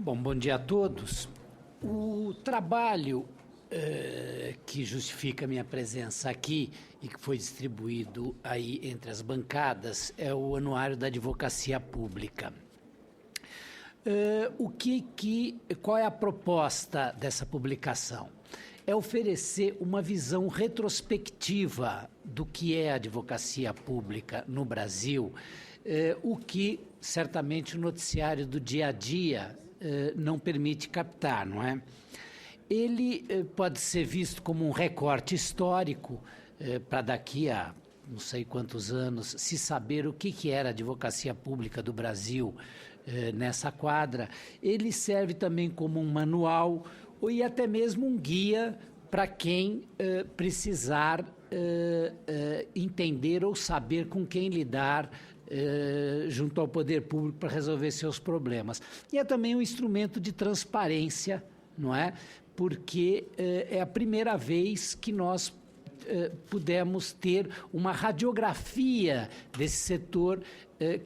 Bom dia a todos. O trabalho que justifica a minha presença aqui e que foi distribuído aí entre as bancadas é o Anuário da Advocacia Pública. Qual é a proposta dessa publicação? É oferecer uma visão retrospectiva do que é a advocacia pública no Brasil, o que certamente o noticiário do dia a dia não permite captar, não é? Ele pode ser visto como um recorte histórico para daqui a não sei quantos anos se saber o que era a advocacia pública do Brasil nessa quadra. Ele serve também como um manual e até mesmo um guia para quem precisar entender ou saber com quem lidar junto ao poder público para resolver seus problemas. E é também um instrumento de transparência, não é? Porque é a primeira vez que nós pudemos ter uma radiografia desse setor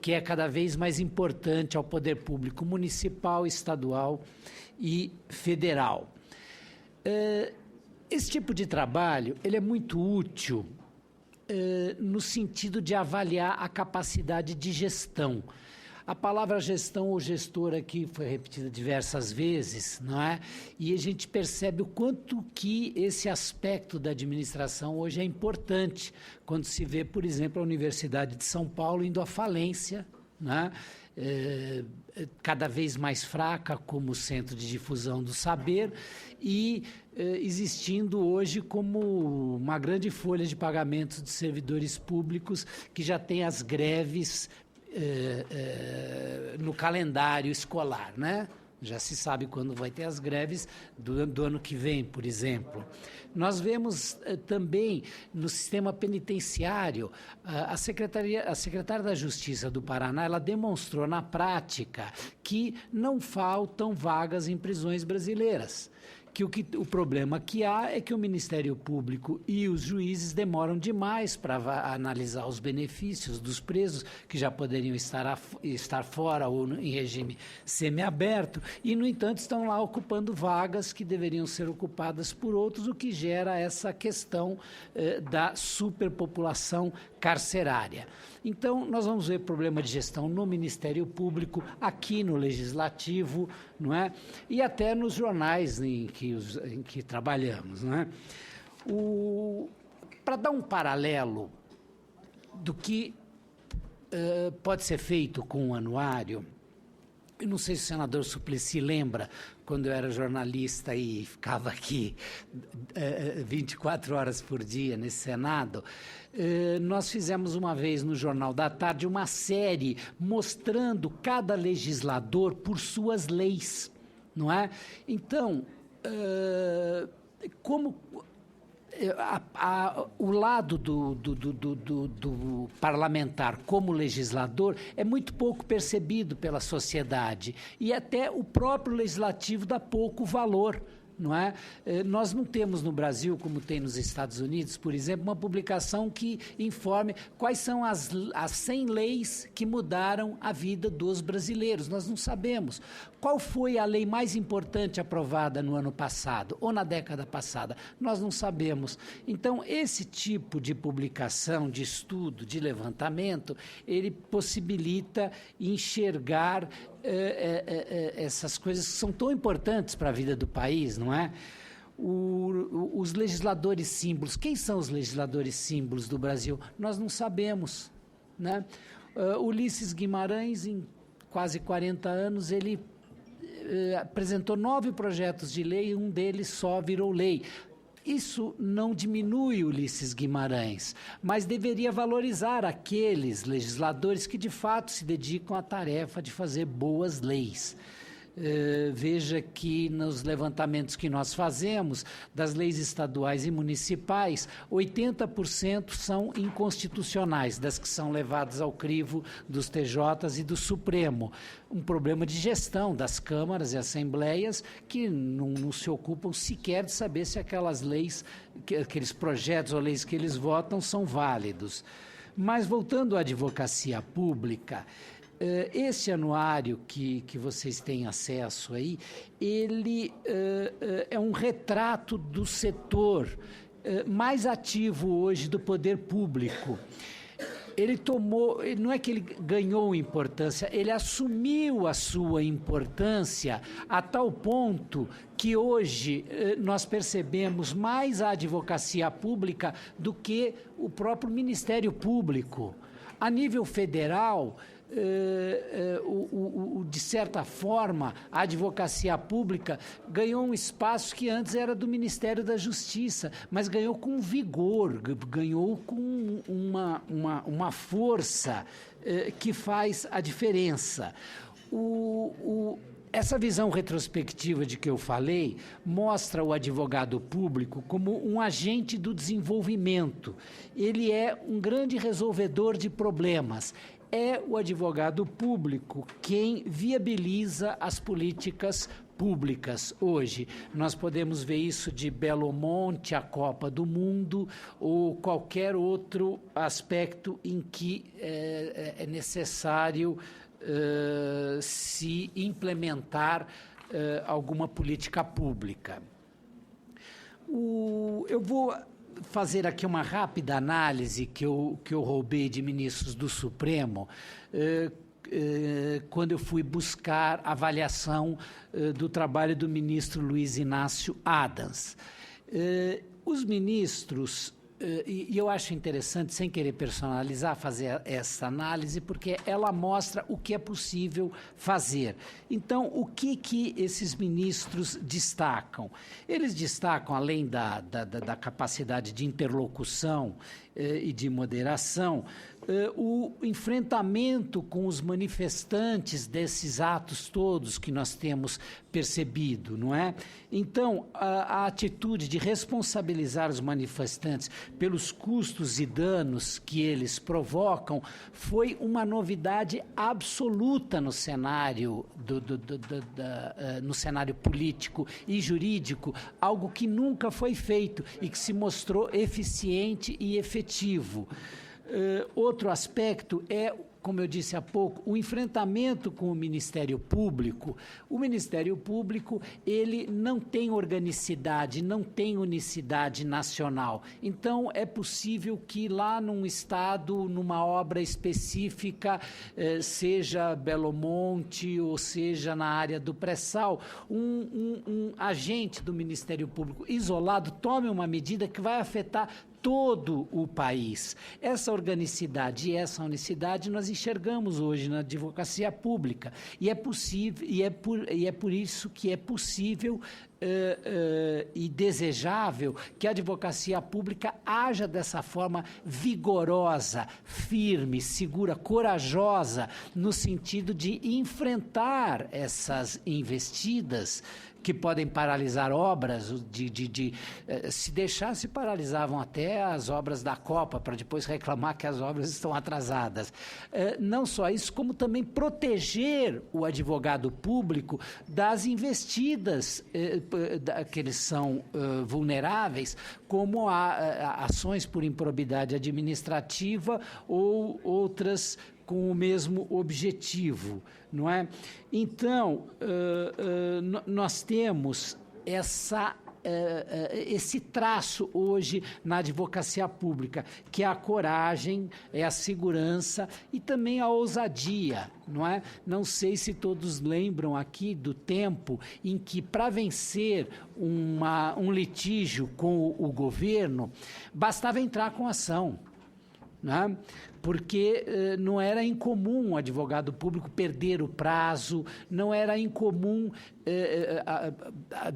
que é cada vez mais importante ao poder público municipal, estadual e federal. Esse tipo de trabalho ele é muito útil no sentido de avaliar a capacidade de gestão. A palavra gestão ou gestor aqui foi repetida diversas vezes, não é? E a gente percebe o quanto que esse aspecto da administração hoje é importante, quando se vê, por exemplo, a Universidade de São Paulo indo à falência, né? Cada vez mais fraca como centro de difusão do saber e existindo hoje como uma grande folha de pagamentos de servidores públicos que já tem as greves no calendário escolar, né? Já se sabe quando vai ter as greves do ano que vem, por exemplo. Nós vemos também no sistema penitenciário, a secretária da Justiça do Paraná, ela demonstrou na prática que não faltam vagas em prisões brasileiras. O problema que há é que o Ministério Público e os juízes demoram demais para analisar os benefícios dos presos que já poderiam estar fora ou em regime semiaberto e, no entanto, estão lá ocupando vagas que deveriam ser ocupadas por outros, o que gera essa questão da superpopulação carcerária. Então, nós vamos ver problema de gestão no Ministério Público, aqui no Legislativo, não é? E até nos jornais em que trabalhamos, não é? Para dar um paralelo do que pode ser feito com o anuário, eu não sei se o senador Suplicy lembra, quando eu era jornalista e ficava aqui 24 horas por dia nesse Senado, nós fizemos uma vez no Jornal da Tarde uma série mostrando cada legislador por suas leis, não é? Então, como o lado do parlamentar como legislador é muito pouco percebido pela sociedade e até o próprio legislativo dá pouco valor, não é? Nós não temos no Brasil, como tem nos Estados Unidos, por exemplo, uma publicação que informe quais são as 100 leis que mudaram a vida dos brasileiros. Nós não sabemos. Qual foi a lei mais importante aprovada no ano passado ou na década passada? Nós não sabemos. Então, esse tipo de publicação, de estudo, de levantamento, ele possibilita enxergar essas coisas que são tão importantes para a vida do país, não é? Os legisladores símbolos, quem são os legisladores símbolos do Brasil? Nós não sabemos, né? Ulisses Guimarães, em quase 40 anos, ele apresentou 9 projetos de lei, um deles só virou lei. Isso não diminui Ulisses Guimarães, mas deveria valorizar aqueles legisladores que de fato se dedicam à tarefa de fazer boas leis. Veja que nos levantamentos que nós fazemos das leis estaduais e municipais, 80% são inconstitucionais, das que são levadas ao crivo dos TJs e do Supremo. Um problema de gestão das câmaras e assembleias que não se ocupam sequer de saber se aquelas leis, aqueles projetos ou leis que eles votam são válidos. Mas voltando à advocacia pública, Esse anuário que vocês têm acesso aí, ele é um retrato do setor mais ativo hoje do poder público. Ele tomou, não é que ele ganhou importância, ele assumiu a sua importância a tal ponto que hoje nós percebemos mais a advocacia pública do que o próprio Ministério Público. A nível federal, de certa forma, a advocacia pública ganhou um espaço que antes era do Ministério da Justiça, mas ganhou com vigor, ganhou com uma força que faz a diferença. Essa visão retrospectiva de que eu falei mostra o advogado público como um agente do desenvolvimento. Ele é um grande resolvedor de problemas. É o advogado público quem viabiliza as políticas públicas hoje. Nós podemos ver isso de Belo Monte, a Copa do Mundo, ou qualquer outro aspecto em que é necessário se implementar alguma política pública. Eu vou fazer aqui uma rápida análise que eu roubei de ministros do Supremo quando eu fui buscar avaliação do trabalho do ministro Luiz Inácio Adams. Os ministros, e eu acho interessante, sem querer personalizar, fazer essa análise, porque ela mostra o que é possível fazer. Então, o que esses ministros destacam? Eles destacam, além da capacidade de interlocução e de moderação, o enfrentamento com os manifestantes desses atos todos que nós temos percebido, não é? Então, a atitude de responsabilizar os manifestantes pelos custos e danos que eles provocam foi uma novidade absoluta no cenário no cenário político e jurídico, algo que nunca foi feito e que se mostrou eficiente e efetivo. Outro aspecto é, como eu disse há pouco, o enfrentamento com o Ministério Público. O Ministério Público, ele não tem organicidade, não tem unicidade nacional. Então, é possível que lá num estado, numa obra específica, seja Belo Monte ou seja na área do pré-sal, um agente do Ministério Público isolado tome uma medida que vai afetar todo o país. Essa organicidade e essa unicidade nós enxergamos hoje na advocacia pública e é possível e é por isso que é possível e desejável que a advocacia pública haja dessa forma vigorosa, firme, segura, corajosa, no sentido de enfrentar essas investidas que podem paralisar obras, se deixasse, paralisavam até as obras da Copa, para depois reclamar que as obras estão atrasadas. Não só isso, como também proteger o advogado público das investidas que eles são vulneráveis, como ações por improbidade administrativa ou outras com o mesmo objetivo, não é? Então, nós temos esse traço hoje na advocacia pública, que é a coragem, é a segurança e também a ousadia, não é? Não sei se todos lembram aqui do tempo em que, para vencer um litígio com o governo, bastava entrar com ação, né? Porque não era incomum o advogado público perder o prazo, não era incomum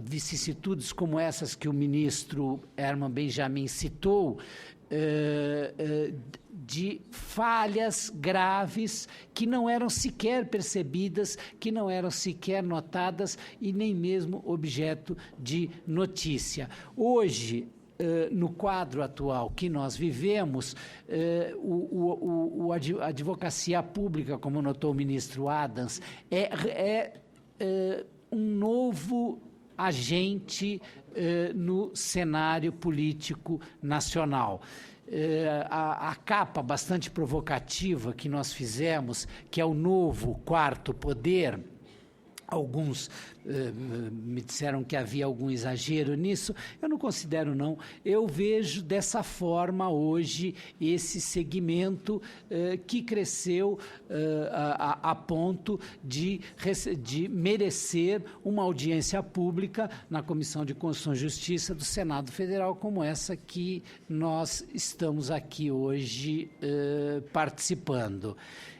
vicissitudes como essas que o ministro Herman Benjamin citou, de falhas graves que não eram sequer percebidas, que não eram sequer notadas e nem mesmo objeto de notícia. Hoje, no quadro atual que nós vivemos, a advocacia pública, como notou o ministro Adams, é um novo agente no cenário político nacional. a capa bastante provocativa que nós fizemos, que é o novo quarto poder. Alguns me disseram que havia algum exagero nisso. Eu não considero, não. Eu vejo dessa forma hoje esse segmento que cresceu a ponto de merecer uma audiência pública na Comissão de Constituição e Justiça do Senado Federal, como essa que nós estamos aqui hoje participando.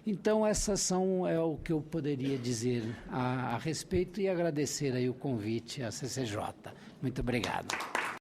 Então, é o que eu poderia dizer a respeito e agradecer aí o convite à CCJ. Muito obrigado.